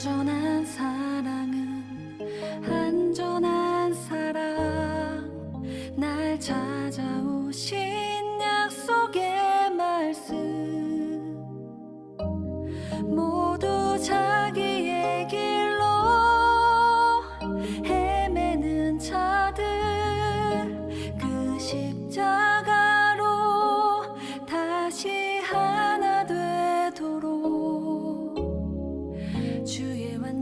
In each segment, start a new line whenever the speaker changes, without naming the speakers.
온전한 사랑은 안전한 사랑, 날 찾아오신 약속의 말씀, 모두 자기의 길로 헤매는 자들, 그 십자가로 다시 하나 되도록 주의 완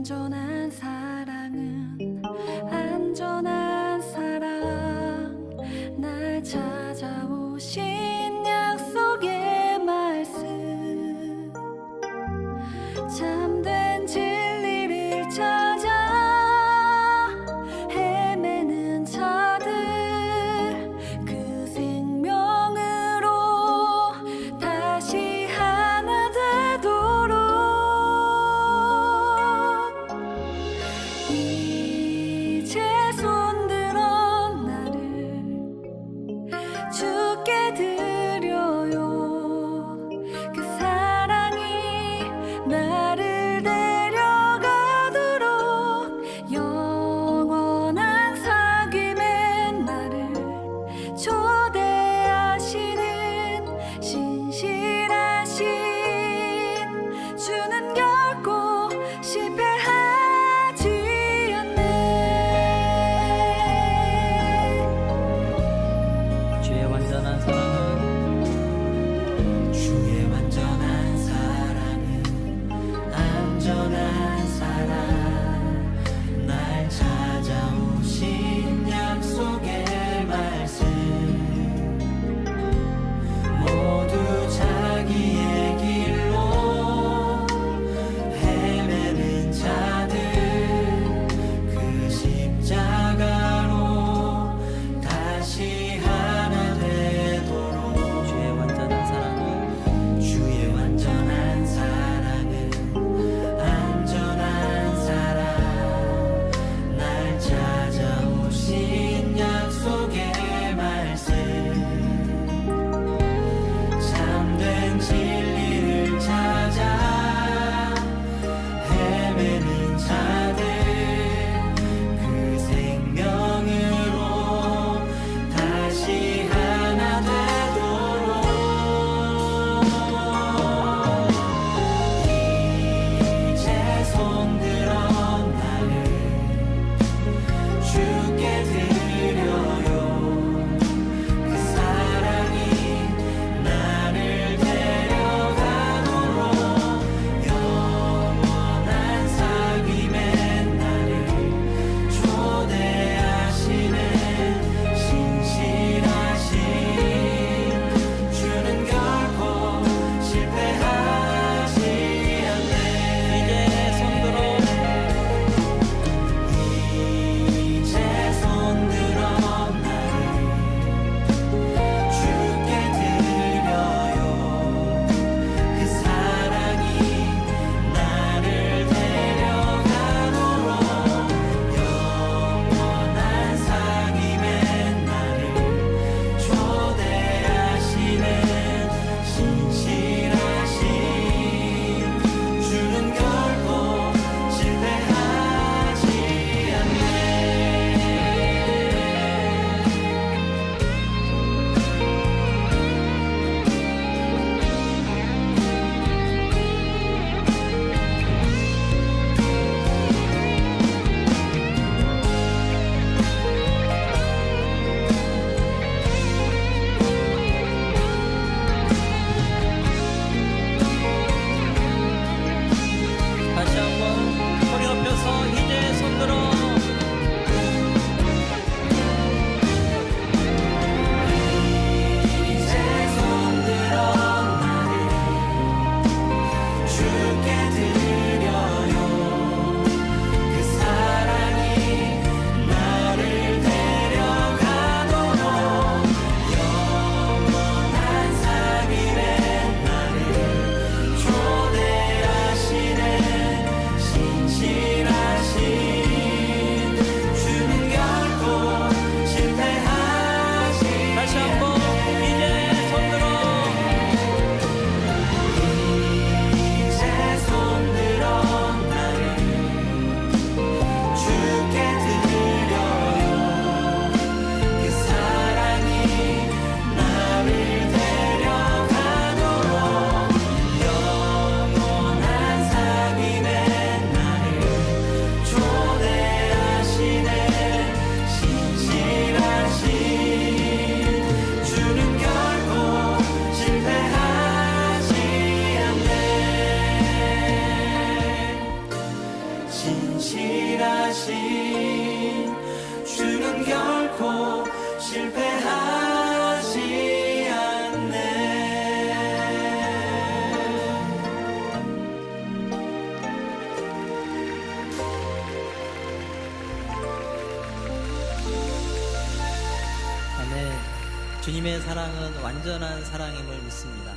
주님의 사랑은 완전한 사랑임을 믿습니다.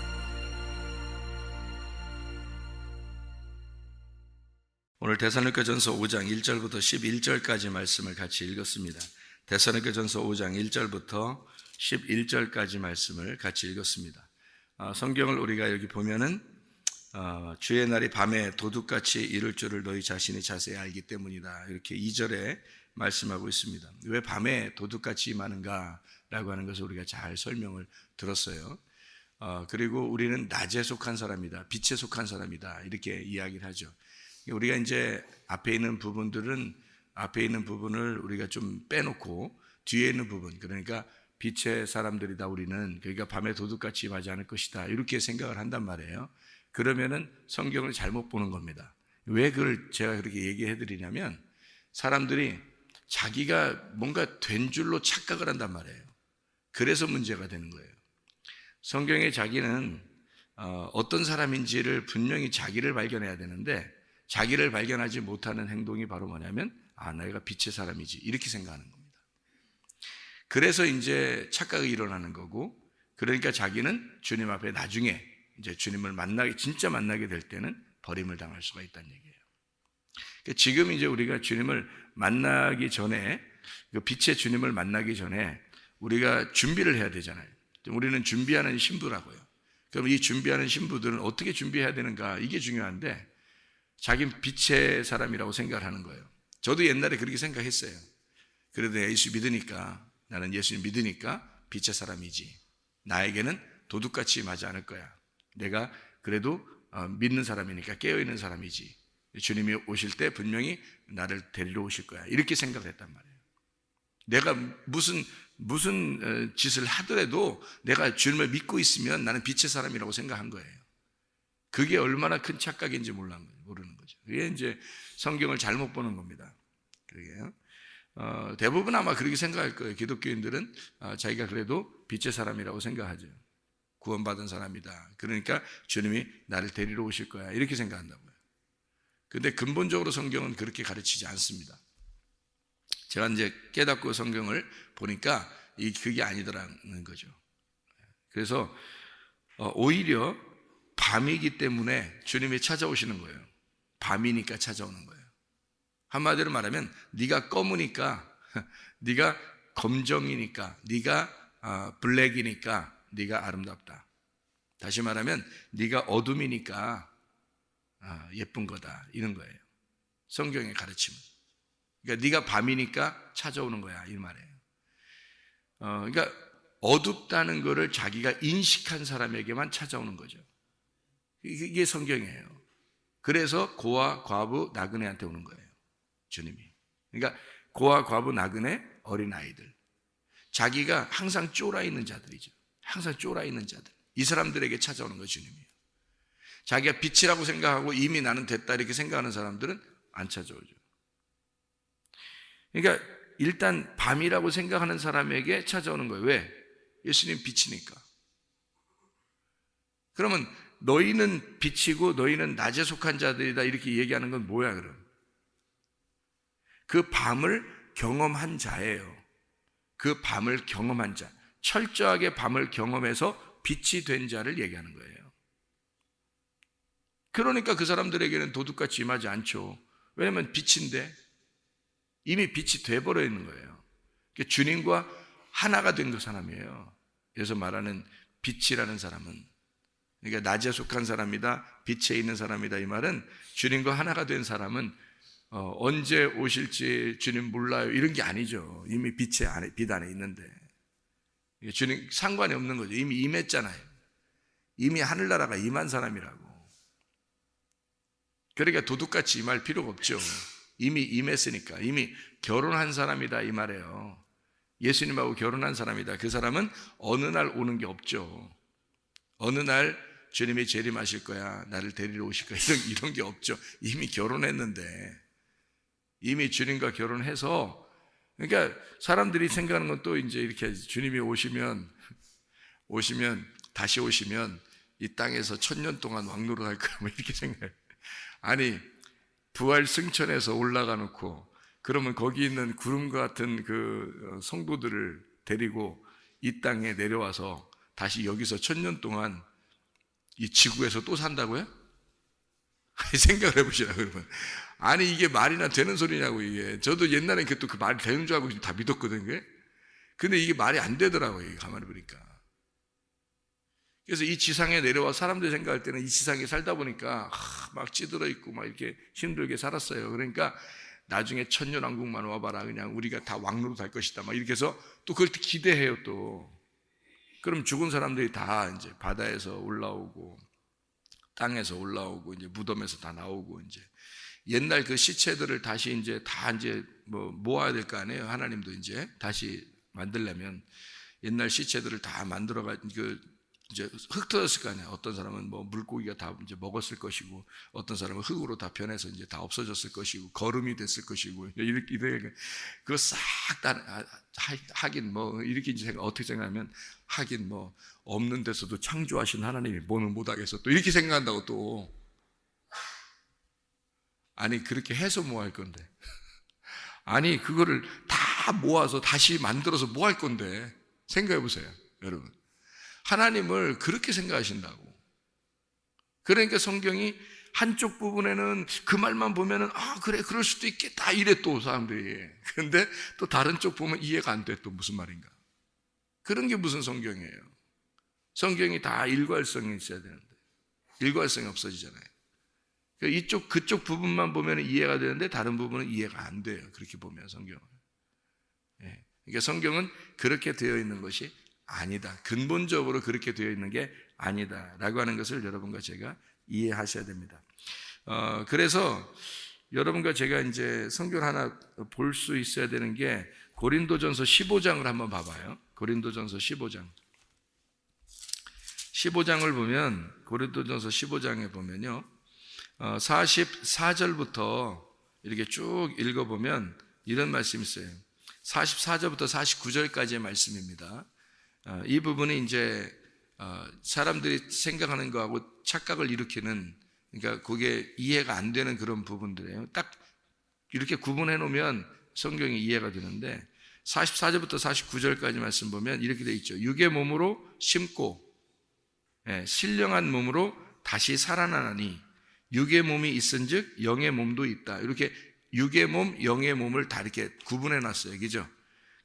오늘 데살로니가전서 5장 1절부터 11절까지 말씀을 같이 읽었습니다. 데살로니가전서 5장 1절부터 11절까지 말씀을 같이 읽었습니다. 성경을 우리가 여기 보면은 주의 날이 밤에 도둑같이 이를 줄을 너희 자신이 자세히 알기 때문이다, 이렇게 2절에 말씀하고 있습니다. 왜 밤에 도둑같이 임하는가 라고 하는 것을 우리가 잘 설명을 들었어요. 그리고 우리는 낮에 속한 사람이다, 빛에 속한 사람이다, 이렇게 이야기를 하죠. 우리가 이제 앞에 있는 부분을 우리가 좀 빼놓고 뒤에 있는 부분, 그러니까 빛의 사람들이다 우리는, 그러니까 밤에 도둑같이 임하지 않을 것이다, 이렇게 생각을 한단 말이에요. 그러면은 성경을 잘못 보는 겁니다. 왜 그걸 제가 그렇게 얘기해 드리냐면, 사람들이 자기가 뭔가 된 줄로 착각을 한단 말이에요. 그래서 문제가 되는 거예요. 성경에 자기는 어떤 사람인지를 분명히 자기를 발견해야 되는데, 자기를 발견하지 못하는 행동이 바로 뭐냐면, 내가 빛의 사람이지, 이렇게 생각하는 겁니다. 그래서 이제 착각이 일어나는 거고, 그러니까 자기는 주님 앞에 나중에 이제 주님을 진짜 만나게 될 때는 버림을 당할 수가 있다는 얘기예요. 그러니까 지금 이제 우리가 주님을 만나기 전에, 그 빛의 주님을 만나기 전에 우리가 준비를 해야 되잖아요. 우리는 준비하는 신부라고요. 그럼 이 준비하는 신부들은 어떻게 준비해야 되는가, 이게 중요한데, 자기는 빛의 사람이라고 생각을 하는 거예요. 저도 옛날에 그렇게 생각했어요. 그래도 예수 믿으니까, 나는 예수님 믿으니까 빛의 사람이지, 나에게는 도둑같이 임하지 않을 거야, 내가 그래도 믿는 사람이니까 깨어있는 사람이지, 주님이 오실 때 분명히 나를 데리러 오실 거야, 이렇게 생각을 했단 말이에요. 내가 무슨 짓을 하더라도 내가 주님을 믿고 있으면 나는 빛의 사람이라고 생각한 거예요. 그게 얼마나 큰 착각인지 모르는 거죠. 그게 이제 성경을 잘못 보는 겁니다. 그러게요. 대부분 아마 그렇게 생각할 거예요. 기독교인들은 자기가 그래도 빛의 사람이라고 생각하죠. 구원받은 사람이다, 그러니까 주님이 나를 데리러 오실 거야, 이렇게 생각한다고요. 근데 근본적으로 성경은 그렇게 가르치지 않습니다. 제가 이제 깨닫고 성경을 보니까 그게 아니더라는 거죠. 그래서 오히려 밤이기 때문에 주님이 찾아오시는 거예요. 밤이니까 찾아오는 거예요. 한마디로 말하면, 네가 검으니까, 네가 검정이니까, 네가 블랙이니까 네가 아름답다. 다시 말하면 네가 어둠이니까 예쁜 거다, 이런 거예요. 성경의 가르침은. 그러니까 네가 밤이니까 찾아오는 거야, 이 말이에요. 그러니까 어둡다는 거를 자기가 인식한 사람에게만 찾아오는 거죠. 이게 성경이에요. 그래서 고아, 과부, 나그네한테 오는 거예요, 주님이. 그러니까 고아, 과부, 나그네, 어린아이들, 자기가 항상 쫄아 있는 자들이죠. 항상 쫄아 있는 자들, 이 사람들에게 찾아오는 거예요, 주님이요. 자기가 빛이라고 생각하고 이미 나는 됐다, 이렇게 생각하는 사람들은 안 찾아오죠. 그러니까 일단 밤이라고 생각하는 사람에게 찾아오는 거예요. 왜? 예수님 빛이니까. 그러면 너희는 빛이고 너희는 낮에 속한 자들이다, 이렇게 얘기하는 건 뭐야 그럼? 그 밤을 경험한 자예요. 그 밤을 경험한 자, 철저하게 밤을 경험해서 빛이 된 자를 얘기하는 거예요. 그러니까 그 사람들에게는 도둑같이 임하지 않죠. 왜냐하면 빛인데, 이미 빛이 돼버려 있는 거예요. 주님과 하나가 된 그 사람이에요. 그래서 말하는 빛이라는 사람은, 그러니까 낮에 속한 사람이다, 빛에 있는 사람이다, 이 말은 주님과 하나가 된 사람은 언제 오실지 주님 몰라요, 이런 게 아니죠. 이미 빛 안에 있는데, 주님 상관이 없는 거죠. 이미 임했잖아요. 이미 하늘나라가 임한 사람이라고. 그러니까 도둑같이 임할 필요가 없죠. 이미 임했으니까. 이미 결혼한 사람이다, 이 말이에요. 예수님하고 결혼한 사람이다. 그 사람은 어느 날 오는 게 없죠. 어느 날 주님이 재림하실 거야, 나를 데리러 오실 거야, 이런 게 없죠. 이미 결혼했는데, 이미 주님과 결혼해서. 그러니까 사람들이 생각하는 건 또 이제 이렇게, 주님이 다시 오시면 이 땅에서 1000년 동안 왕노릇 할 거야, 뭐 이렇게 생각해요. 아니, 부활 승천해서 올라가 놓고, 그러면 거기 있는 구름과 같은 그 성도들을 데리고 이 땅에 내려와서 다시 여기서 1000년 동안 이 지구에서 또 산다고요? 생각을 해보시라고, 여러분. 아니, 이게 말이나 되는 소리냐고, 이게. 저도 옛날에 또 그 말이 되는 줄 알고 다 믿었거든요, 그게. 근데 이게 말이 안 되더라고요, 이게 가만히 보니까. 그래서 이 지상에 내려와 사람들이 생각할 때는 이 지상에 살다 보니까 막 찌들어 있고 막 이렇게 힘들게 살았어요. 그러니까 나중에 천년왕국만 와봐라, 그냥 우리가 다 왕노로 갈 것이다, 막 이렇게 해서 또 그걸 기대해요, 또. 그럼 죽은 사람들이 다 이제 바다에서 올라오고 땅에서 올라오고 이제 무덤에서 다 나오고 이제 옛날 그 시체들을 다시 이제 다 이제 뭐 모아야 될 거 아니에요. 하나님도 이제 다시 만들려면 옛날 시체들을 다 만들어가 이제 흩어졌을 거 아니에요. 어떤 사람은 뭐 물고기가 다 이제 먹었을 것이고, 어떤 사람은 흙으로 다 변해서 이제 다 없어졌을 것이고, 거름이 됐을 것이고, 이렇게 그거 싹 다 하긴 뭐 이렇게 이제 어떻게 생각하면 하긴 뭐 없는 데서도 창조하신 하나님이 뭐는 못하겠어, 또 이렇게 생각한다고 또. 아니, 그렇게 해서 뭐 할 건데? 아니, 그거를 다 모아서 다시 만들어서 뭐 할 건데? 생각해 보세요, 여러분. 하나님을 그렇게 생각하신다고. 그러니까 성경이 한쪽 부분에는 그 말만 보면은 그래, 그럴 수도 있겠다 이래 또 사람들이. 근데 또 다른 쪽 보면 이해가 안 돼, 또 무슨 말인가. 그런 게 무슨 성경이에요. 성경이 다 일괄성이 있어야 되는데 일괄성이 없어지잖아요. 그쪽 부분만 보면 이해가 되는데 다른 부분은 이해가 안 돼요. 그렇게 보면 성경을. 그러니까 성경은 그렇게 되어 있는 것이 아니다. 근본적으로 그렇게 되어 있는 게 아니다 라고 하는 것을 여러분과 제가 이해하셔야 됩니다. 그래서 여러분과 제가 이제 성경 하나 볼 수 있어야 되는 게 고린도전서 15장을 한번 봐봐요. 고린도전서 15장. 15장을 보면, 고린도전서 15장에 보면요, 44절부터 이렇게 쭉 읽어보면 이런 말씀이 있어요. 44절부터 49절까지의 말씀입니다. 이 부분이 이제 사람들이 생각하는 거하고 착각을 일으키는, 그러니까 그게 이해가 안 되는 그런 부분들이에요. 딱 이렇게 구분해 놓으면 성경이 이해가 되는데 44절부터 49절까지 말씀 보면 이렇게 돼 있죠. 육의 몸으로 심고 신령한 몸으로 다시 살아나니 육의 몸이 있은즉 영의 몸도 있다. 이렇게 육의 몸, 영의 몸을 다 이렇게 구분해 놨어요. 그죠?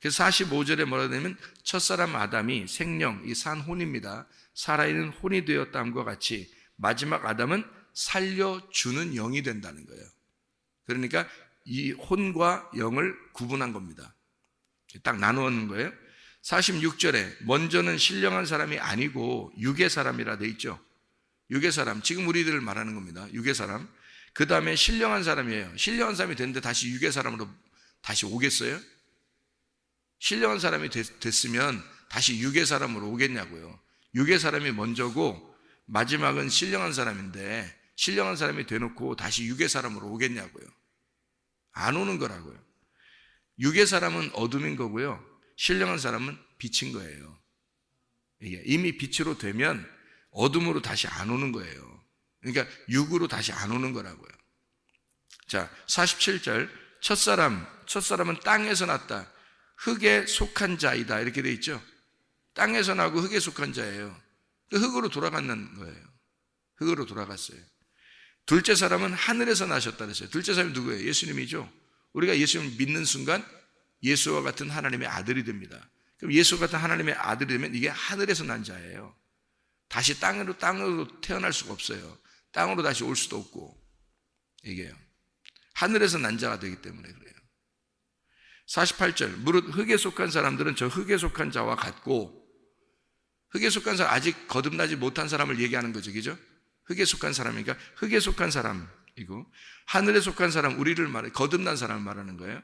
그래서 45절에 뭐라 되냐면 첫사람 아담이 생령, 이 산 혼입니다. 살아있는 혼이 되었다함과 같이 마지막 아담은 살려주는 영이 된다는 거예요. 그러니까 이 혼과 영을 구분한 겁니다. 딱 나누는 거예요. 46절에 먼저는 신령한 사람이 아니고 육의 사람이라 돼 있죠. 육의 사람, 지금 우리들을 말하는 겁니다. 육의 사람. 그 다음에 신령한 사람이에요. 신령한 사람이 됐는데 다시 육의 사람으로 다시 오겠어요? 신령한 사람이 됐으면 다시 육의 사람으로 오겠냐고요. 육의 사람이 먼저고 마지막은 신령한 사람인데 신령한 사람이 돼놓고 다시 육의 사람으로 오겠냐고요. 안 오는 거라고요. 육의 사람은 어둠인 거고요. 신령한 사람은 빛인 거예요. 이게 이미 빛으로 되면 어둠으로 다시 안 오는 거예요. 그러니까 육으로 다시 안 오는 거라고요. 자, 47절 첫사람은 땅에서 났다. 흙에 속한 자이다. 이렇게 돼 있죠. 땅에서 나고 흙에 속한 자예요. 흙으로 돌아가는 거예요. 흙으로 돌아갔어요. 둘째 사람은 하늘에서 나셨다 그랬어요. 둘째 사람이 누구예요? 예수님이죠. 우리가 예수님을 믿는 순간 예수와 같은 하나님의 아들이 됩니다. 그럼 예수와 같은 하나님의 아들이 되면 이게 하늘에서 난 자예요. 다시 땅으로 태어날 수가 없어요. 땅으로 다시 올 수도 없고, 이게요. 하늘에서 난 자가 되기 때문에 그래요. 48절, 무릇 흙에 속한 사람들은 저 흙에 속한 자와 같고, 흙에 속한 사람, 아직 거듭나지 못한 사람을 얘기하는 거죠, 그죠? 흙에 속한 사람이니까 흙에 속한 사람이고, 하늘에 속한 사람, 우리를 말해, 거듭난 사람을 말하는 거예요.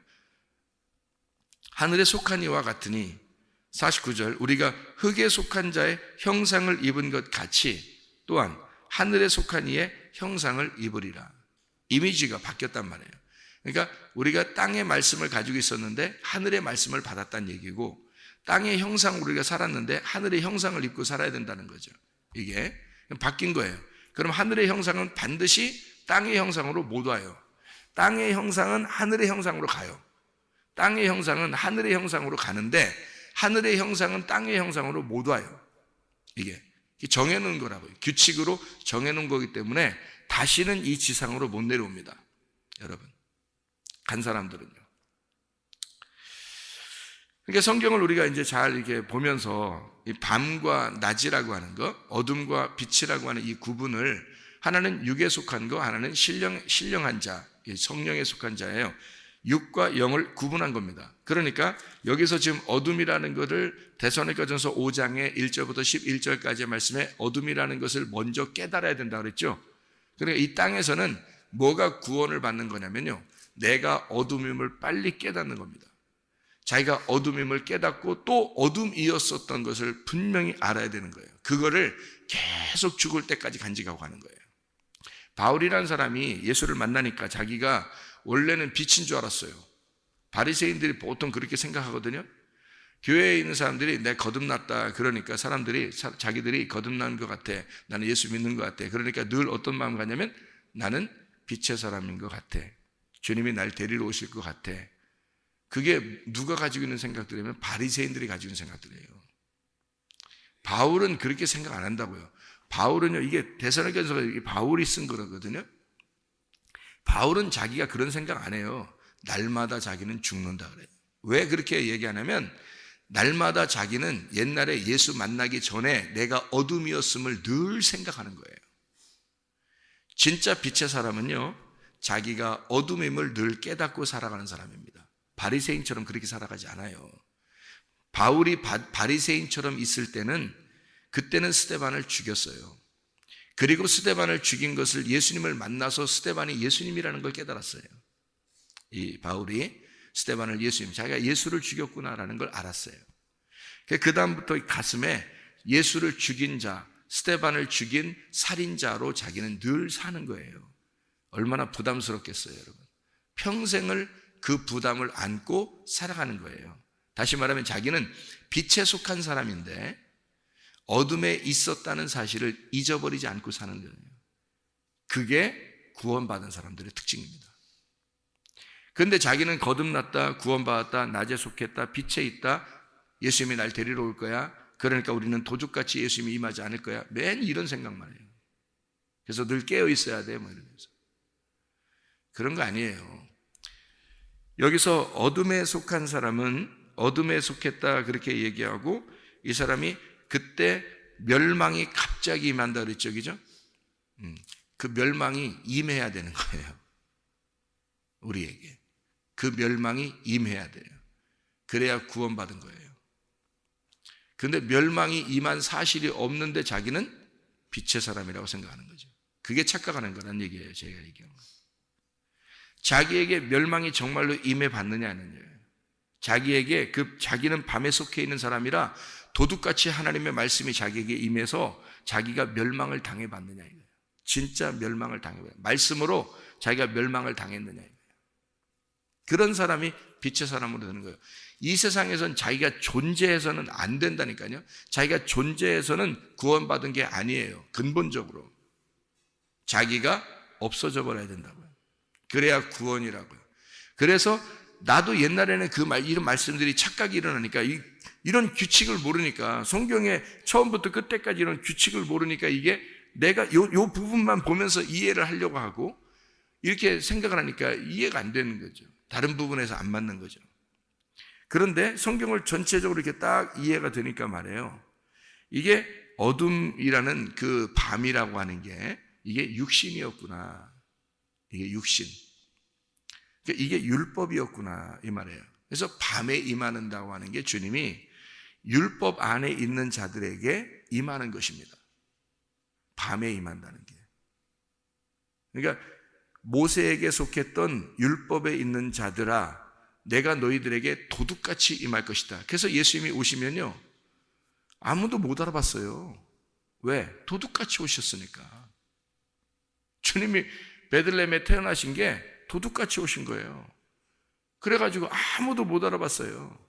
하늘에 속한 이와 같으니, 49절, 우리가 흙에 속한 자의 형상을 입은 것 같이 또한 하늘에 속한 이의 형상을 입으리라. 이미지가 바뀌었단 말이에요. 그러니까 우리가 땅의 말씀을 가지고 있었는데 하늘의 말씀을 받았다는 얘기고, 땅의 형상으로 우리가 살았는데 하늘의 형상을 입고 살아야 된다는 거죠. 이게 바뀐 거예요. 그럼 하늘의 형상은 반드시 땅의 형상으로 못 와요. 땅의 형상은 하늘의 형상으로 가요. 땅의 형상은 하늘의 형상으로 가는데 하늘의 형상은 땅의 형상으로 못 와요. 이게 정해놓은 거라고요. 규칙으로 정해놓은 거기 때문에 다시는 이 지상으로 못 내려옵니다. 여러분, 간 사람들은요. 그러니까 성경을 우리가 이제 잘 이렇게 보면서 이 밤과 낮이라고 하는 거, 어둠과 빛이라고 하는 이 구분을, 하나는 육에 속한 거, 하나는 신령한 자, 성령에 속한 자예요. 육과 영을 구분한 겁니다. 그러니까 여기서 지금 어둠이라는 것을 데살로니가전서 5장의 1절부터 11절까지의 말씀에 어둠이라는 것을 먼저 깨달아야 된다고 그랬죠. 그러니까 이 땅에서는 뭐가 구원을 받는 거냐면요, 내가 어둠임을 빨리 깨닫는 겁니다. 자기가 어둠임을 깨닫고 또 어둠이었었던 것을 분명히 알아야 되는 거예요. 그거를 계속 죽을 때까지 간직하고 가는 거예요. 바울이라는 사람이 예수를 만나니까 자기가 원래는 빛인 줄 알았어요. 바리새인들이 보통 그렇게 생각하거든요. 교회에 있는 사람들이 내 거듭났다 그러니까 사람들이 자기들이 거듭난 것 같아, 나는 예수 믿는 것 같아. 그러니까 늘 어떤 마음 가냐면 나는 빛의 사람인 것 같아, 주님이 날 데리러 오실 것 같아. 그게 누가 가지고 있는 생각들이면 바리새인들이 가지고 있는 생각들이에요. 바울은 그렇게 생각 안 한다고요. 바울은요, 이게 데살로니가전서가 바울이 쓴 거거든요. 바울은 자기가 그런 생각 안 해요. 날마다 자기는 죽는다 그래요. 왜 그렇게 얘기하냐면 날마다 자기는 옛날에 예수 만나기 전에 내가 어둠이었음을 늘 생각하는 거예요. 진짜 빛의 사람은요, 자기가 어둠임을 늘 깨닫고 살아가는 사람입니다. 바리새인처럼 그렇게 살아가지 않아요. 바울이 바리새인처럼 있을 때는 그때는 스데반을 죽였어요. 그리고 스데반을 죽인 것을 예수님을 만나서 스데반이 예수님이라는 걸 깨달았어요. 이 바울이 스데반을 예수님, 자기가 예수를 죽였구나라는 걸 알았어요. 그 다음부터 가슴에 예수를 죽인 자, 스데반을 죽인 살인자로 자기는 늘 사는 거예요. 얼마나 부담스럽겠어요, 여러분. 평생을 그 부담을 안고 살아가는 거예요. 다시 말하면 자기는 빛에 속한 사람인데 어둠에 있었다는 사실을 잊어버리지 않고 사는 거예요. 그게 구원받은 사람들의 특징입니다. 그런데 자기는 거듭났다, 구원받았다, 낮에 속했다, 빛에 있다, 예수님이 날 데리러 올 거야, 그러니까 우리는 도둑같이 예수님이 임하지 않을 거야, 맨 이런 생각만 해요. 그래서 늘 깨어 있어야 돼, 뭐 이러면서. 그런 거 아니에요. 여기서 어둠에 속한 사람은 어둠에 속했다 그렇게 얘기하고, 이 사람이 그때 멸망이 갑자기 임한다 그랬죠, 그죠? 그 멸망이 임해야 되는 거예요. 우리에게 그 멸망이 임해야 돼요. 그래야 구원받은 거예요. 그런데 멸망이 임한 사실이 없는데 자기는 빛의 사람이라고 생각하는 거죠. 그게 착각하는 거란 얘기예요, 제가 얘기한 거. 자기에게 멸망이 정말로 임해봤느냐는 거예요. 자기에게 자기는 밤에 속해 있는 사람이라 도둑같이 하나님의 말씀이 자기에게 임해서 자기가 멸망을 당해봤느냐 이거예요. 진짜 멸망을 당해봐요. 말씀으로 자기가 멸망을 당했느냐 이거예요. 그런 사람이 빛의 사람으로 되는 거예요. 이 세상에선 자기가 존재해서는 안 된다니까요. 자기가 존재해서는 구원받은 게 아니에요. 근본적으로 자기가 없어져 버려야 된다고요. 그래야 구원이라고요. 그래서 나도 옛날에는 이런 말씀들이 착각이 일어나니까 이런 규칙을 모르니까, 성경에 처음부터 끝까지 이런 규칙을 모르니까 이게 내가 요 부분만 보면서 이해를 하려고 하고 이렇게 생각을 하니까 이해가 안 되는 거죠. 다른 부분에서 안 맞는 거죠. 그런데 성경을 전체적으로 이렇게 딱 이해가 되니까 말이에요. 이게 어둠이라는 그 밤이라고 하는 게 이게 육신이었구나. 이게 육신. 이게 율법이었구나 이 말이에요. 그래서 밤에 임하는다고 하는 게 주님이 율법 안에 있는 자들에게 임하는 것입니다. 밤에 임한다는 게. 그러니까 모세에게 속했던 율법에 있는 자들아, 내가 너희들에게 도둑같이 임할 것이다. 그래서 예수님이 오시면요, 아무도 못 알아봤어요. 왜? 도둑같이 오셨으니까. 주님이 베들레헴에 태어나신 게 도둑같이 오신 거예요. 그래가지고 아무도 못 알아봤어요.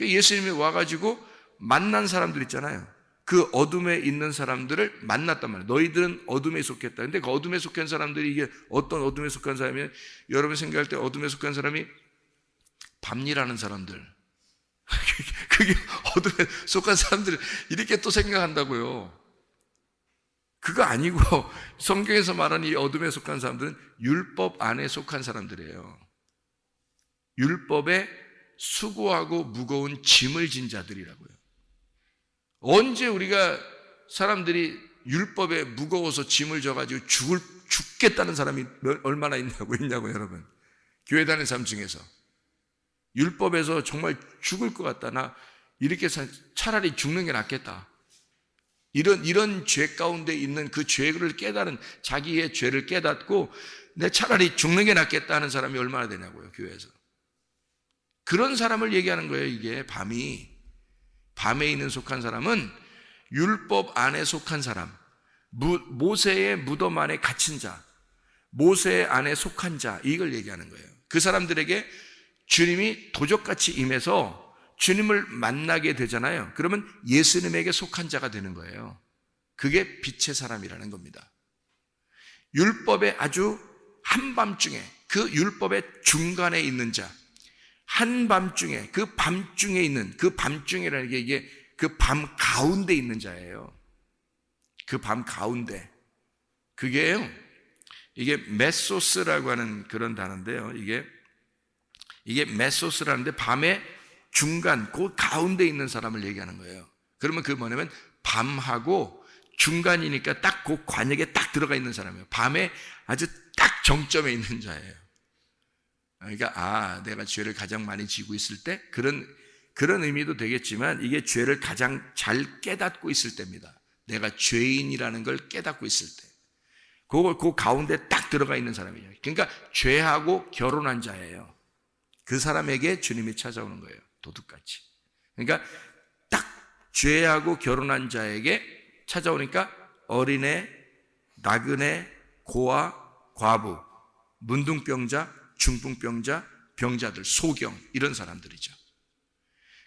예수님이 와가지고 만난 사람들 있잖아요. 그 어둠에 있는 사람들을 만났단 말이에요. 너희들은 어둠에 속했다. 근데 그 어둠에 속한 사람들이 이게 어떤 어둠에 속한 사람이면, 여러분 생각할 때 어둠에 속한 사람이 밤일하는 사람들, 그게 어둠에 속한 사람들을 이렇게 또 생각한다고요. 그거 아니고 성경에서 말하는 이 어둠에 속한 사람들은 율법 안에 속한 사람들이에요. 율법에 수고하고 무거운 짐을 진 자들이라고요. 언제 우리가 사람들이 율법에 무거워서 짐을 져가지고 죽겠다는 사람이 얼마나 있냐고 여러분. 교회 다니는 사람 중에서 율법에서 정말 죽을 것 같다. 나 이렇게 차라리 죽는 게 낫겠다. 이런 죄 가운데 있는 그 죄를 깨달은, 자기의 죄를 깨닫고 내 차라리 죽는 게 낫겠다 하는 사람이 얼마나 되냐고요, 교회에서. 그런 사람을 얘기하는 거예요. 이게 밤에 있는 속한 사람은 율법 안에 속한 사람, 모세의 무덤 안에 갇힌 자, 모세 안에 속한 자, 이걸 얘기하는 거예요. 그 사람들에게 주님이 도적같이 임해서 주님을 만나게 되잖아요. 그러면 예수님에게 속한 자가 되는 거예요. 그게 빛의 사람이라는 겁니다. 율법의 아주 한밤중에, 그 율법의 중간에 있는 자, 한밤중에, 그 밤중에 있는, 그 밤중이라는 게 이게 그 밤 가운데 있는 자예요. 그 밤 가운데. 그게요, 이게 메소스라고 하는 그런 단어인데요. 이게 메소스라는데 밤의 중간, 그 가운데 있는 사람을 얘기하는 거예요. 그러면 그게 뭐냐면 밤하고 중간이니까 딱 그 관역에 딱 들어가 있는 사람이에요. 밤에 아주 딱 정점에 있는 자예요. 그러니까 내가 죄를 가장 많이 지고 있을 때, 그런 의미도 되겠지만 이게 죄를 가장 잘 깨닫고 있을 때입니다. 내가 죄인이라는 걸 깨닫고 있을 때, 그 가운데 딱 들어가 있는 사람이에요. 그러니까 죄하고 결혼한 자예요. 그 사람에게 주님이 찾아오는 거예요. 도둑같이. 그러니까 딱 죄하고 결혼한 자에게 찾아오니까 어린애, 나그네, 고아, 과부, 문둥병자, 중풍병자, 병자들, 소경, 이런 사람들이죠.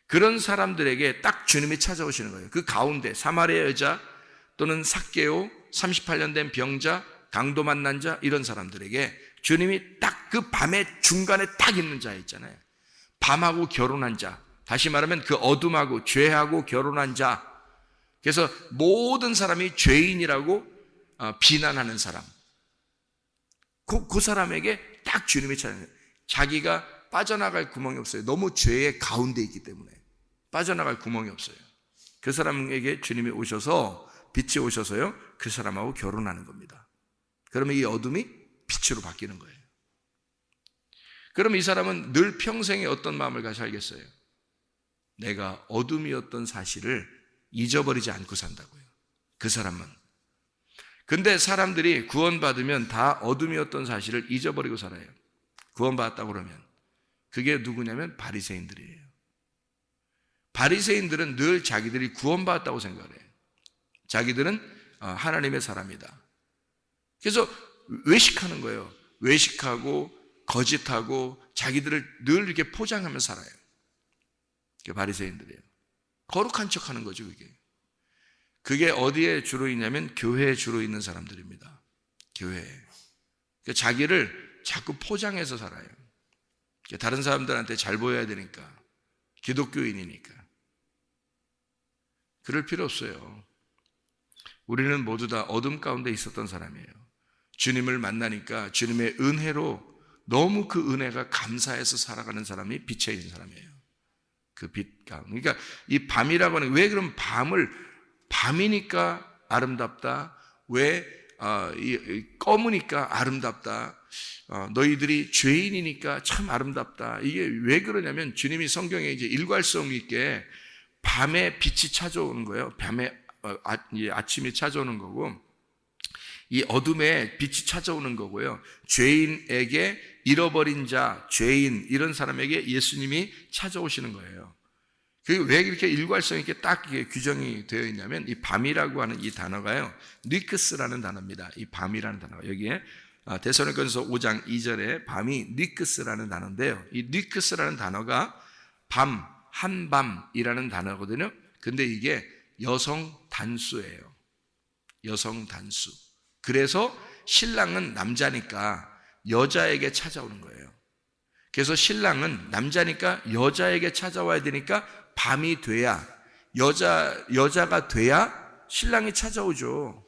그런 사람들에게 딱 주님이 찾아오시는 거예요. 그 가운데 사마리아 여자 또는 삭개오, 38년 된 병자, 강도 만난 자, 이런 사람들에게 주님이 딱 그 밤의 중간에 딱 있는 자 있잖아요. 밤하고 결혼한 자, 다시 말하면 그 어둠하고 죄하고 결혼한 자, 그래서 모든 사람이 죄인이라고 비난하는 사람, 그 사람에게 딱 주님이 찾아요. 자기가 빠져나갈 구멍이 없어요. 너무 죄의 가운데 있기 때문에 빠져나갈 구멍이 없어요. 그 사람에게 주님이 오셔서, 빛이 오셔서요, 그 사람하고 결혼하는 겁니다. 그러면 이 어둠이 빛으로 바뀌는 거예요. 그러면 이 사람은 늘 평생에 어떤 마음을 가지고 살겠어요? 내가 어둠이었던 사실을 잊어버리지 않고 산다고요. 그 사람은. 근데 사람들이 구원받으면 다 어둠이었던 사실을 잊어버리고 살아요. 구원받았다고 그러면. 그게 누구냐면 바리새인들이에요. 바리새인들은 늘 자기들이 구원받았다고 생각을 해요. 자기들은 하나님의 사람이다. 그래서 외식하는 거예요. 외식하고 거짓하고 자기들을 늘 이렇게 포장하며 살아요. 그게 바리새인들이에요. 거룩한 척하는 거죠, 그게 어디에 주로 있냐면 교회에 주로 있는 사람들입니다. 교회에. 그러니까 자기를 자꾸 포장해서 살아요. 다른 사람들한테 잘 보여야 되니까, 기독교인이니까. 그럴 필요 없어요. 우리는 모두 다 어둠 가운데 있었던 사람이에요. 주님을 만나니까 주님의 은혜로 너무 그 은혜가 감사해서 살아가는 사람이 빛에 있는 사람이에요. 그 빛 가운데. 그러니까 이 밤이라고 하는, 왜 그럼 밤이니까 아름답다, 왜 검으니까 아름답다, 너희들이 죄인이니까 참 아름답다, 이게 왜 그러냐면 주님이 성경에 이제 일관성 있게 밤에 빛이 찾아오는 거예요. 밤에 아침이 찾아오는 거고, 이 어둠에 빛이 찾아오는 거고요. 죄인에게, 잃어버린 자, 죄인, 이런 사람에게 예수님이 찾아오시는 거예요. 그게 왜 이렇게 일괄성 있게 딱 이게 규정이 되어 있냐면, 이 밤이라고 하는 이 단어가요, 니크스라는 단어입니다. 이 밤이라는 단어가 여기에 데살로니가전서 5장 2절에 밤이 니크스라는 단어인데요, 이 니크스라는 단어가 밤, 한밤이라는 단어거든요. 근데 이게 여성 단수예요. 여성 단수. 그래서 신랑은 남자니까 여자에게 찾아오는 거예요. 그래서 신랑은 남자니까 여자에게 찾아와야 되니까 밤이 돼야, 여자가 돼야 신랑이 찾아오죠.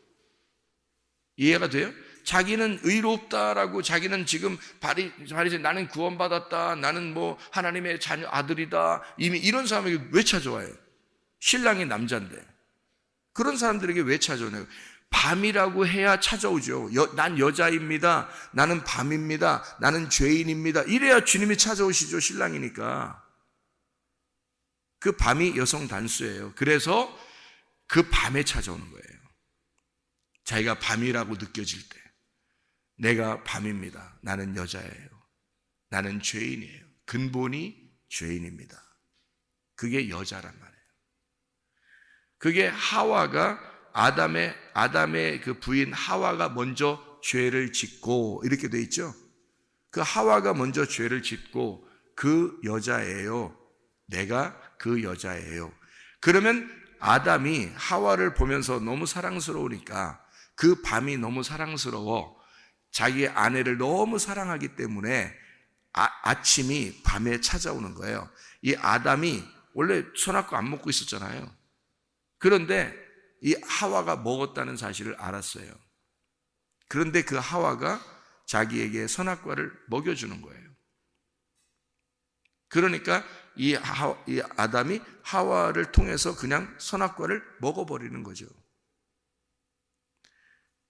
이해가 돼요? 자기는 의롭다라고, 자기는 지금 바리새인, 나는 구원받았다, 나는 뭐 하나님의 자녀 아들이다, 이미 이런 사람에게 왜 찾아와요? 신랑이 남자인데. 그런 사람들에게 왜 찾아오나요? 밤이라고 해야 찾아오죠. 난 여자입니다, 나는 밤입니다, 나는 죄인입니다, 이래야 주님이 찾아오시죠. 신랑이니까. 그 밤이 여성 단수예요. 그래서 그 밤에 찾아오는 거예요. 자기가 밤이라고 느껴질 때, 내가 밤입니다, 나는 여자예요, 나는 죄인이에요, 근본이 죄인입니다. 그게 여자란 말이에요. 그게 하와가 아담의 그 부인 하와가 먼저 죄를 짓고, 이렇게 돼 있죠. 그 하와가 먼저 죄를 짓고 그 여자예요. 내가 그 여자예요. 그러면 아담이 하와를 보면서 너무 사랑스러우니까, 그 밤이 너무 사랑스러워, 자기의 아내를 너무 사랑하기 때문에 아침이 밤에 찾아오는 거예요. 이 아담이 원래 선악과 안 먹고 있었잖아요. 그런데 이 하와가 먹었다는 사실을 알았어요. 그런데 그 하와가 자기에게 선악과를 먹여주는 거예요. 그러니까 이 아담이 하와를 통해서 그냥 선악과를 먹어버리는 거죠.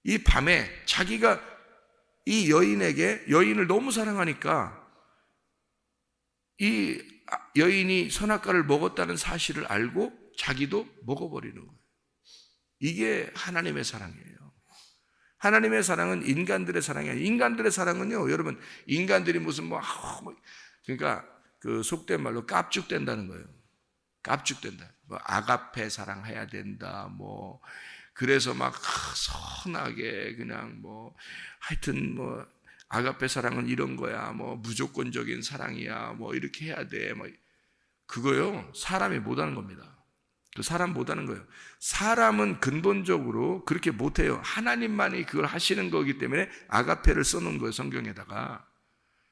이 밤에 자기가 이 여인을 너무 사랑하니까 이 여인이 선악과를 먹었다는 사실을 알고 자기도 먹어버리는 거예요. 이게 하나님의 사랑이에요. 하나님의 사랑은 인간들의 사랑이 아니에요. 인간들의 사랑은요, 여러분, 인간들이 무슨 그러니까 그 속된 말로 깝죽된다는 거예요. 깝죽된다. 뭐 아가페 사랑해야 된다. 뭐 그래서 막 선하게 그냥 뭐 하여튼 뭐 아가페 사랑은 이런 거야. 뭐 무조건적인 사랑이야. 뭐 이렇게 해야 돼. 뭐 그거요, 사람이 못하는 겁니다. 그 사람 못하는 거예요. 사람은 근본적으로 그렇게 못해요. 하나님만이 그걸 하시는 거기 때문에 아가페를 써놓은 거예요, 성경에다가.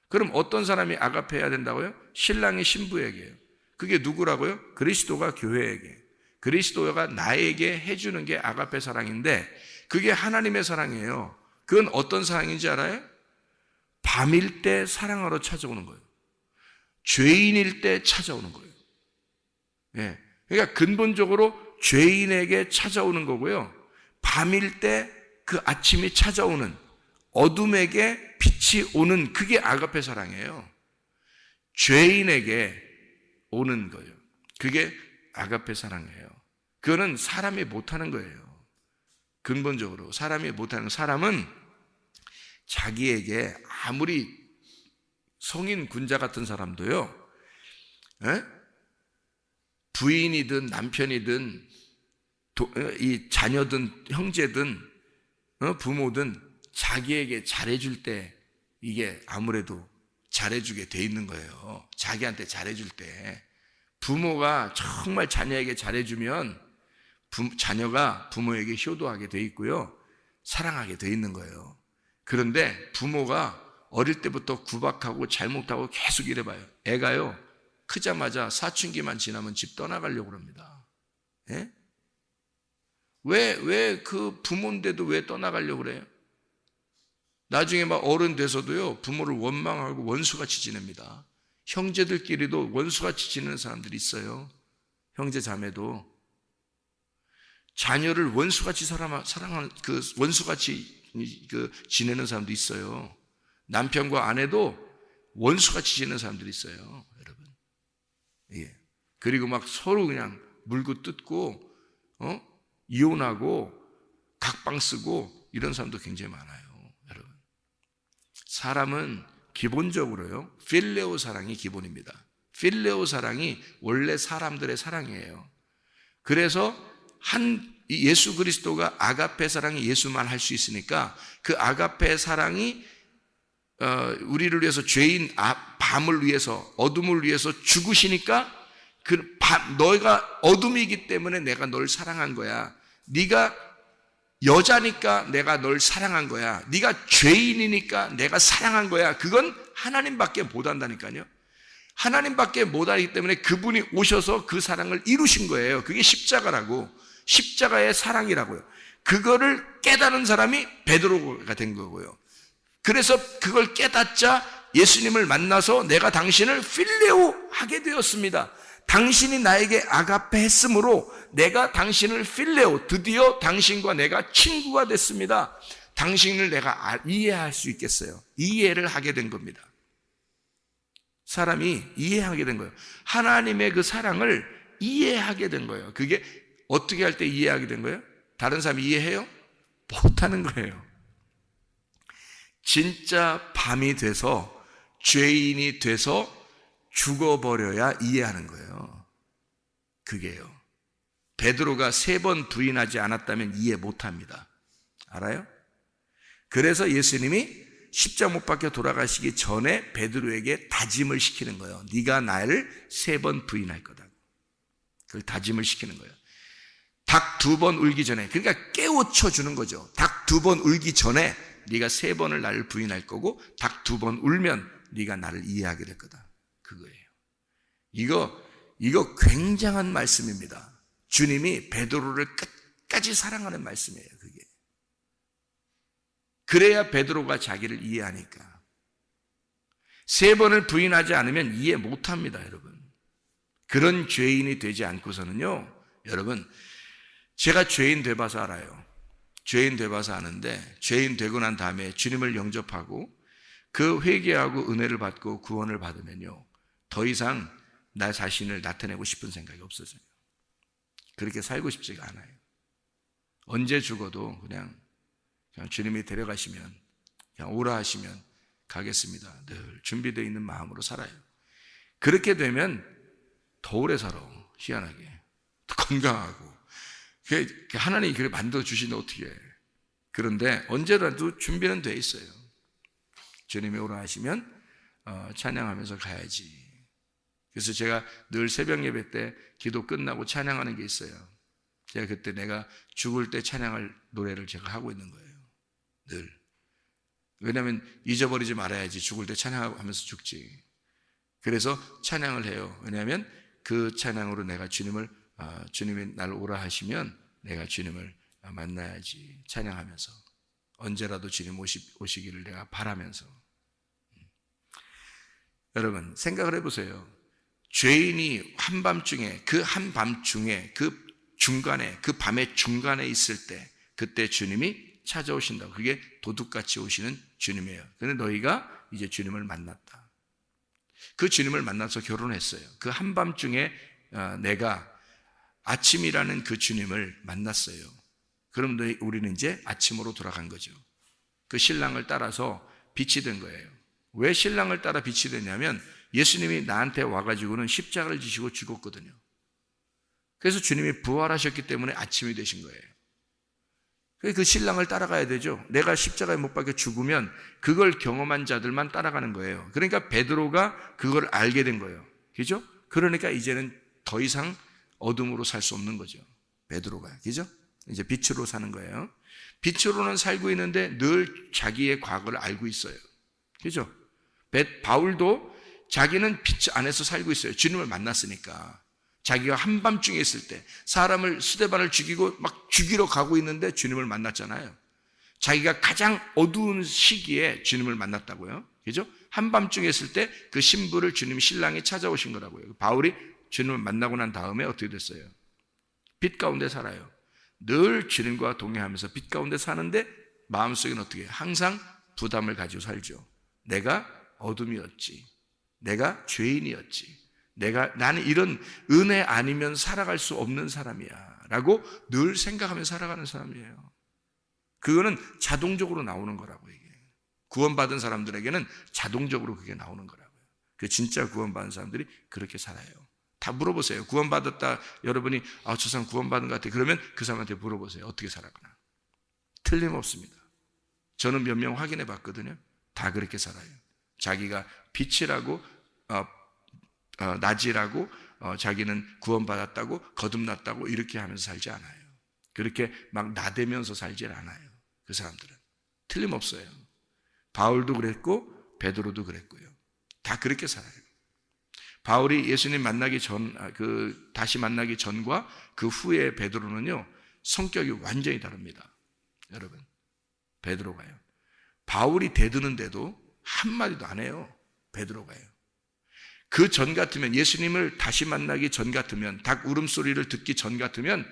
그럼 어떤 사람이 아가페 해야 된다고요? 신랑이 신부에게요. 그게 누구라고요? 그리스도가 교회에게. 그리스도가 나에게 해주는 게 아가페 사랑인데, 그게 하나님의 사랑이에요. 그건 어떤 사랑인지 알아요? 밤일 때 사랑하러 찾아오는 거예요. 죄인일 때 찾아오는 거예요. 예. 그러니까 근본적으로 죄인에게 찾아오는 거고요. 밤일 때 그 아침이 찾아오는, 어둠에게 빛이 오는, 그게 아가페 사랑이에요. 죄인에게 오는 거예요. 그게 아가페 사랑이에요. 그거는 사람이 못하는 거예요. 근본적으로 사람이 못하는, 사람은 자기에게 아무리 성인 군자 같은 사람도요, 부인이든 남편이든 이 자녀든 형제든 부모든 자기에게 잘해줄 때 이게 아무래도 잘해주게 돼 있는 거예요. 자기한테 잘해줄 때 부모가 정말 자녀에게 잘해주면 자녀가 부모에게 효도하게 돼 있고요, 사랑하게 돼 있는 거예요. 그런데 부모가 어릴 때부터 구박하고 잘못하고 계속 이래봐요. 애가요, 크자마자 사춘기만 지나면 집 떠나가려고 합니다. 예? 왜 그 부모인데도 왜 떠나가려고 그래요? 나중에 막 어른 돼서도요, 부모를 원망하고 원수같이 지냅니다. 형제들끼리도 원수같이 지내는 사람들이 있어요. 형제 자매도. 자녀를 원수같이 사랑하는, 그 원수같이 지내는 사람도 있어요. 남편과 아내도 원수같이 지내는 사람들이 있어요, 여러분. 예. 그리고 막 서로 그냥 물고 뜯고, 이혼하고 각방 쓰고 이런 사람도 굉장히 많아요, 여러분. 사람은 기본적으로요, 필레오 사랑이 기본입니다. 필레오 사랑이 원래 사람들의 사랑이에요. 그래서 예수 그리스도가 아가페 사랑이 예수만 할 수 있으니까, 그 아가페 사랑이 우리를 위해서, 죄인 밤을 위해서, 어둠을 위해서 죽으시니까, 너희가 어둠이기 때문에 내가 널 사랑한 거야. 네가 여자니까 내가 널 사랑한 거야. 네가 죄인이니까 내가 사랑한 거야. 그건 하나님밖에 못한다니까요. 하나님밖에 못하기 때문에 그분이 오셔서 그 사랑을 이루신 거예요. 그게 십자가라고, 십자가의 사랑이라고요. 그거를 깨달은 사람이 베드로가 된 거고요. 그래서 그걸 깨닫자 예수님을 만나서 내가 당신을 필레오 하게 되었습니다. 당신이 나에게 아가페 했으므로 내가 당신을 필레오, 드디어 당신과 내가 친구가 됐습니다. 당신을 내가 이해할 수 있겠어요. 이해를 하게 된 겁니다. 사람이 이해하게 된 거예요. 하나님의 그 사랑을 이해하게 된 거예요. 그게 어떻게 할 때 이해하게 된 거예요? 다른 사람이 이해해요? 못하는 거예요. 진짜 밤이 돼서, 죄인이 돼서 죽어버려야 이해하는 거예요. 그게요. 베드로가 3번 부인하지 않았다면 이해 못합니다. 알아요? 그래서 예수님이 십자가 못 박혀 돌아가시기 전에 베드로에게 다짐을 시키는 거예요. 네가 나를 3번 부인할 거다. 그걸 다짐을 시키는 거예요. 닭 2번 울기 전에, 그러니까 깨우쳐 주는 거죠. 닭 2번 울기 전에 네가 3번을 나를 부인할 거고, 닭 2번 울면 네가 나를 이해하게 될 거다. 그거예요. 이거 굉장한 말씀입니다. 주님이 베드로를 끝까지 사랑하는 말씀이에요. 그게. 그래야 베드로가 자기를 이해하니까. 3번을 부인하지 않으면 이해 못합니다, 여러분. 그런 죄인이 되지 않고서는요, 여러분, 제가 죄인 돼봐서 알아요. 죄인 돼봐서 아는데, 죄인 되고 난 다음에 주님을 영접하고 그 회개하고 은혜를 받고 구원을 받으면요, 더 이상 나 자신을 나타내고 싶은 생각이 없어져요. 그렇게 살고 싶지가 않아요. 언제 죽어도 그냥 주님이 데려가시면, 그냥 오라 하시면 가겠습니다. 늘 준비되어 있는 마음으로 살아요. 그렇게 되면 더 오래 살아. 희한하게. 더 건강하고. 하나님이 그렇게 만들어주시는데 어떻게 해. 그런데 언제라도 준비는 돼 있어요. 주님이 오라 하시면 찬양하면서 가야지. 그래서 제가 늘 새벽 예배 때 기도 끝나고 찬양하는 게 있어요. 제가 그때 내가 죽을 때 찬양할 노래를 제가 하고 있는 거예요. 늘. 왜냐하면 잊어버리지 말아야지. 죽을 때 찬양하면서 죽지. 그래서 찬양을 해요. 왜냐하면 그 찬양으로 내가 주님이 나를 오라 하시면 내가 주님을 만나야지. 찬양하면서. 언제라도 주님 오시기를 내가 바라면서. 여러분, 생각을 해보세요. 죄인이 한밤중에, 그 중간에, 그 밤의 중간에 있을 때, 그때 주님이 찾아오신다고. 그게 도둑같이 오시는 주님이에요. 그런데 너희가 이제 주님을 만났다. 그 주님을 만나서 결혼했어요. 그 한밤중에 내가 아침이라는 그 주님을 만났어요. 그럼 우리는 이제 아침으로 돌아간 거죠. 그 신랑을 따라서 빛이 된 거예요. 왜 신랑을 따라 빛이 됐냐면 예수님이 나한테 와가지고는 십자가를 지시고 죽었거든요. 그래서 주님이 부활하셨기 때문에 아침이 되신 거예요. 그 신랑을 따라가야 되죠. 내가 십자가에 못 박혀 죽으면 그걸 경험한 자들만 따라가는 거예요. 그러니까 베드로가 그걸 알게 된 거예요. 그죠? 그러니까 이제는 더 이상 어둠으로 살 수 없는 거죠. 베드로가. 그죠? 이제 빛으로 사는 거예요. 빛으로는 살고 있는데 늘 자기의 과거를 알고 있어요. 그죠? 바울도 자기는 빛 안에서 살고 있어요. 주님을 만났으니까. 자기가 한밤중에 있을 때 사람을 스데반을 죽이고 막 죽이러 가고 있는데 주님을 만났잖아요. 자기가 가장 어두운 시기에 주님을 만났다고요. 그죠? 한밤중에 있을 때 그 신부를 주님 신랑이 찾아오신 거라고요. 바울이 주님을 만나고 난 다음에 어떻게 됐어요? 빛 가운데 살아요. 늘 주님과 동행하면서 빛 가운데 사는데 마음속에는 어떻게 해요? 항상 부담을 가지고 살죠. 내가 어둠이었지. 내가 죄인이었지. 나는 이런 은혜 아니면 살아갈 수 없는 사람이야 라고 늘 생각하며 살아가는 사람이에요. 그거는 자동적으로 나오는 거라고. 이게 구원받은 사람들에게는 자동적으로 그게 나오는 거라고요. 그 진짜 구원받은 사람들이 그렇게 살아요. 다 물어보세요. 구원받았다 여러분이 저 사람 구원받은 것 같아. 그러면 그 사람한테 물어보세요. 어떻게 살아가나. 틀림없습니다. 저는 몇 명 확인해 봤거든요. 다 그렇게 살아요. 자기가 빛이라고 낮이라고 자기는 구원받았다고 거듭났다고 이렇게 하면서 살지 않아요. 그렇게 막 나대면서 살지 않아요. 그 사람들은 틀림없어요. 바울도 그랬고 베드로도 그랬고요. 다 그렇게 살아요. 바울이 예수님 만나기 다시 만나기 전과 그 후에 베드로는요, 성격이 완전히 다릅니다. 여러분, 베드로가요. 바울이 대드는데도 한마디도 안 해요. 베드로가요. 그 전 같으면, 예수님을 다시 만나기 전 같으면, 닭 울음소리를 듣기 전 같으면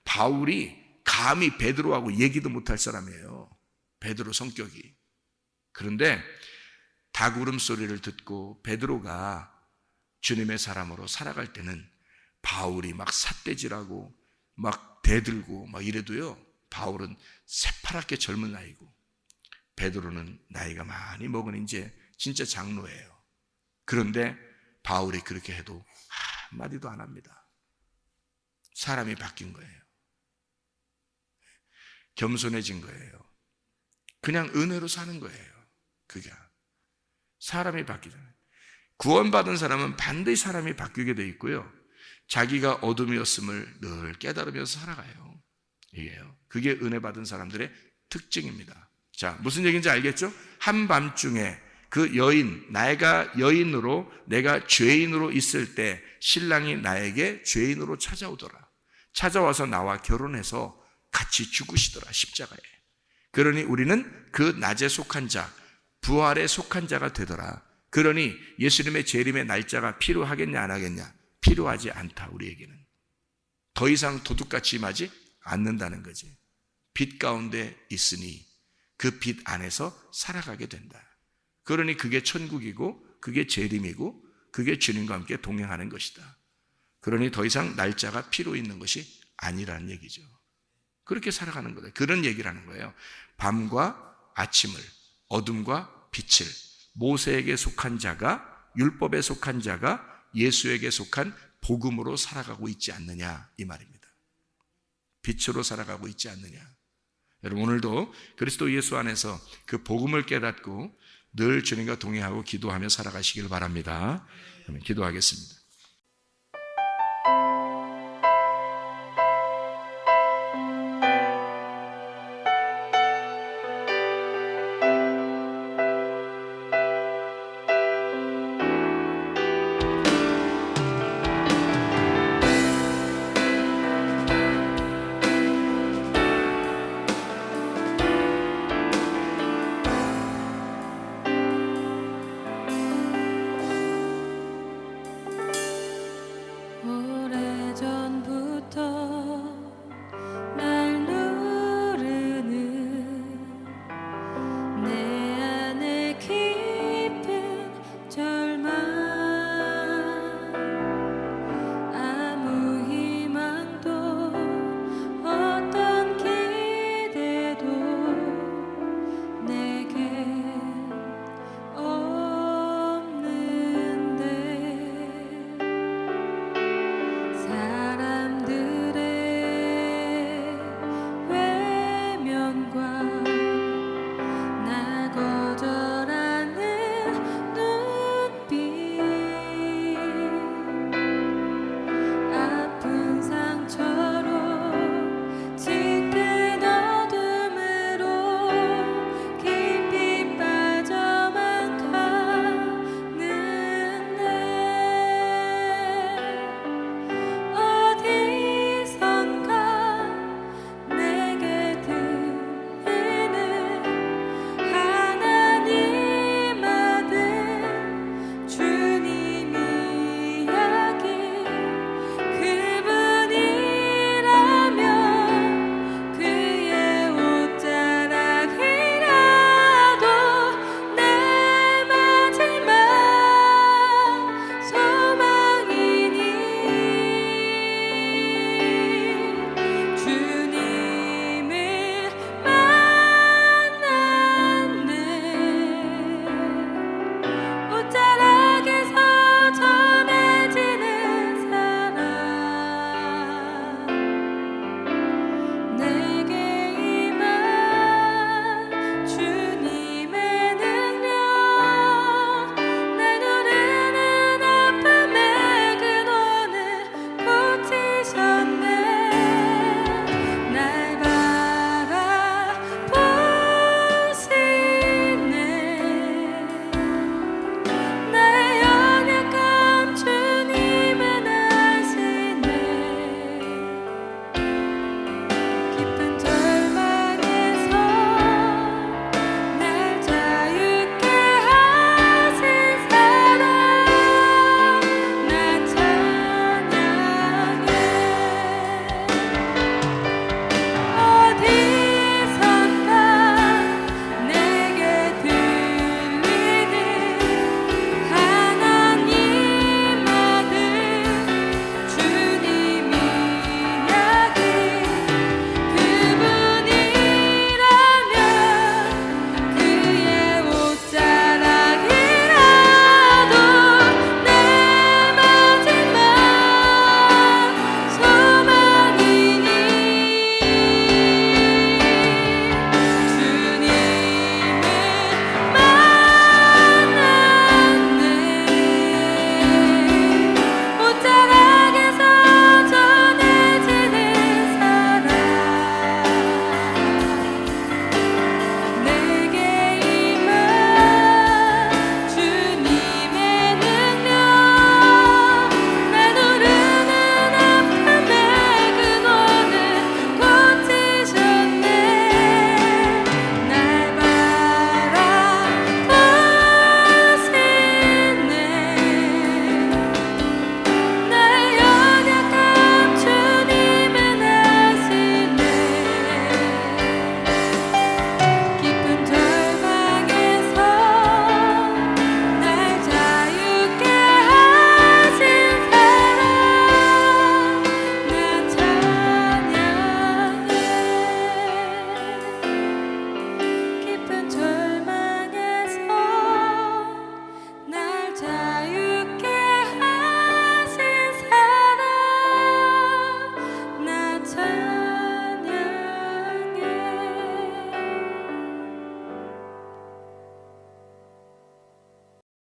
바울이 감히 베드로하고 얘기도 못할 사람이에요. 베드로 성격이. 그런데 닭 울음소리를 듣고 베드로가 주님의 사람으로 살아갈 때는 바울이 막 삿대질하고 막 대들고 막 이래도요, 바울은 새파랗게 젊은 나이고 베드로는 나이가 많이 먹은 이제 진짜 장로예요. 그런데 바울이 그렇게 해도 한마디도 안 합니다. 사람이 바뀐 거예요. 겸손해진 거예요. 그냥 은혜로 사는 거예요. 그게 사람이 바뀌잖아요. 구원받은 사람은 반드시 사람이 바뀌게 돼 있고요, 자기가 어둠이었음을 늘 깨달으면서 살아가요. 이게요. 그게 은혜 받은 사람들의 특징입니다. 자, 무슨 얘기인지 알겠죠? 한밤중에 그 여인, 내가 여인으로, 내가 죄인으로 있을 때 신랑이 나에게 죄인으로 찾아오더라. 찾아와서 나와 결혼해서 같이 죽으시더라, 십자가에. 그러니 우리는 그 낮에 속한 자, 부활에 속한 자가 되더라. 그러니 예수님의 재림의 날짜가 필요하겠냐 안 하겠냐? 필요하지 않다. 우리에게는 더 이상 도둑같이 임하지 않는다는 거지. 빛 가운데 있으니 그 빛 안에서 살아가게 된다. 그러니 그게 천국이고 그게 재림이고 그게 주님과 함께 동행하는 것이다. 그러니 더 이상 날짜가 필요 있는 것이 아니라는 얘기죠. 그렇게 살아가는 거다. 그런 얘기를 하는 거예요. 밤과 아침을, 어둠과 빛을, 모세에게 속한 자가, 율법에 속한 자가 예수에게 속한 복음으로 살아가고 있지 않느냐, 이 말입니다. 빛으로 살아가고 있지 않느냐. 여러분, 오늘도 그리스도 예수 안에서 그 복음을 깨닫고 늘 주님과 동행하고 기도하며 살아가시길 바랍니다. 그러면 기도하겠습니다.